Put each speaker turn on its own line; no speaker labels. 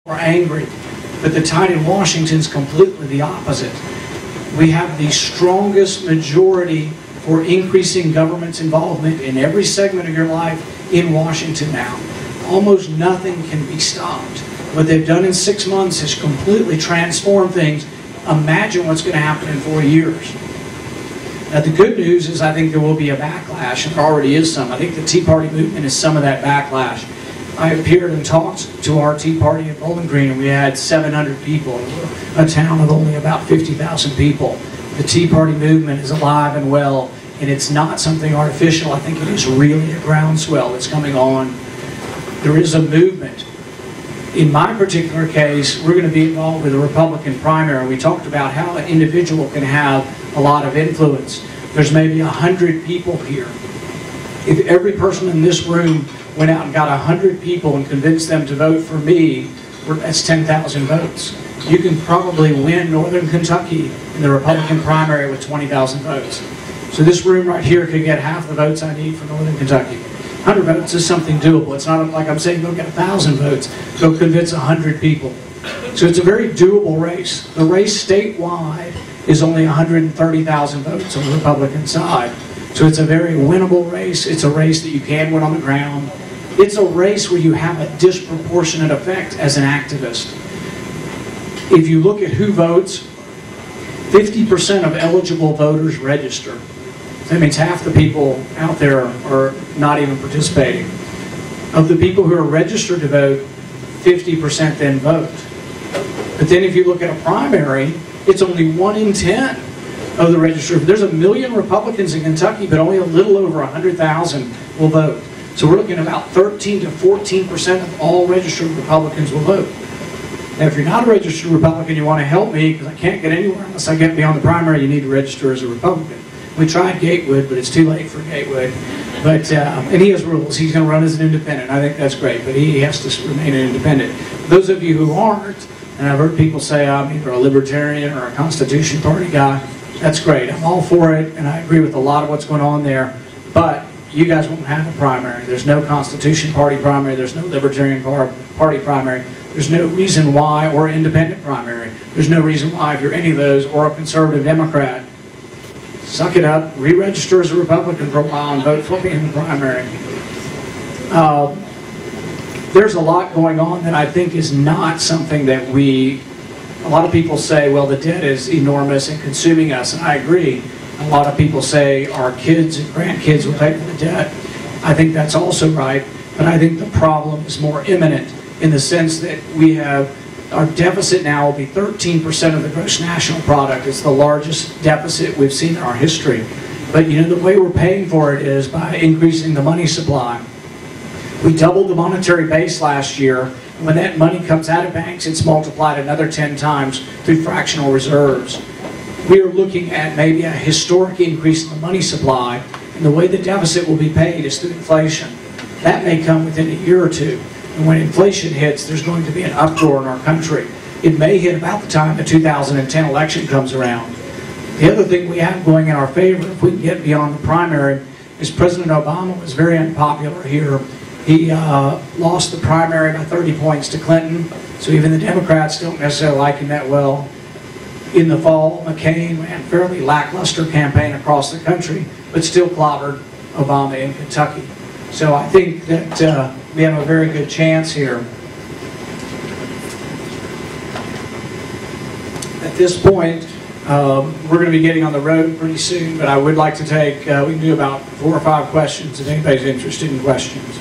We're angry, but the tide in Washington is completely the opposite. We have the strongest majority for increasing government's involvement in every segment of your life in Washington now. Almost nothing can be stopped. What they've done in 6 months has completely transformed things. Imagine what's going to happen in 4 years. Now, the good news is I think there will be a backlash, and there already is some. I think the Tea Party movement is some of that backlash. I appeared and talked to our Tea Party at Bowling Green, and we had 700 people. We're a town of only about 50,000 people. The Tea Party movement is alive and well, and it's not something artificial. I think it is really a groundswell that's coming on. There is a movement. In my particular case, we're going to be involved with a Republican primary. We talked about how an individual can have a lot of influence. There's maybe 100 people here. If every person in this room went out and got 100 people and convinced them to vote for me, that's 10,000 votes. You can probably win Northern Kentucky in the Republican primary with 20,000 votes. So this room right here could get half the votes I need for Northern Kentucky. 100 votes is something doable. It's not like I'm saying go get 1,000 votes. Go convince 100 people. So it's a very doable race. The race statewide is only 130,000 votes on the Republican side. So it's a very winnable race. It's a race that you can win on the ground. It's a race where you have a disproportionate effect as an activist. If you look at who votes, 50% of eligible voters register. That means half the people out there are not even participating. Of the people who are registered to vote, 50% then vote. But then if you look at a primary, it's only 1 in 10 of the registered. There's 1 million Republicans in Kentucky, but only a little over 100,000 will vote. So we're looking at about 13 to 14% of all registered Republicans will vote. Now, if you're not a registered Republican, you want to help me, because I can't get anywhere unless I get beyond the primary, you need to register as a Republican. We tried Gatewood, but it's too late for Gatewood. But, and he has rules. He's going to run as an independent. I think that's great, but he has to remain an independent. Those of you who aren't, and I've heard people say I'm either a libertarian or a Constitution Party guy, that's great. I'm all for it, and I agree with a lot of what's going on there. But you guys won't have a primary. There's no Constitution Party primary. There's no Libertarian Party primary. There's no reason why, or independent primary. There's no reason why, if you're any of those, or a conservative Democrat, suck it up, re-register as a Republican for a while and vote for me in the primary. There's a lot going on that I think is not something that a lot of people say, well, the debt is enormous and consuming us, and I agree. A lot of people say our kids and grandkids will pay for the debt. I think that's also right, but I think the problem is more imminent in the sense that we have, our deficit now will be 13% of the gross national product. It's the largest deficit we've seen in our history. But you know, the way we're paying for it is by increasing the money supply. We doubled the monetary base last year. When that money comes out of banks, it's multiplied another 10 times through fractional reserves. We are looking at maybe a historic increase in the money supply, and the way the deficit will be paid is through inflation. That may come within a year or two. And when inflation hits, there's going to be an uproar in our country. It may hit about the time the 2010 election comes around. The other thing we have going in our favor, if we can get beyond the primary, is President Obama was very unpopular here. He lost the primary by 30 points to Clinton, so even the Democrats don't necessarily like him that well. In the fall, McCain ran a fairly lackluster campaign across the country, but still clobbered Obama in Kentucky. So I think that we have a very good chance here. At this point, we're going to be getting on the road pretty soon, but I would like to take, we can do about 4 or 5 questions if anybody's interested in questions.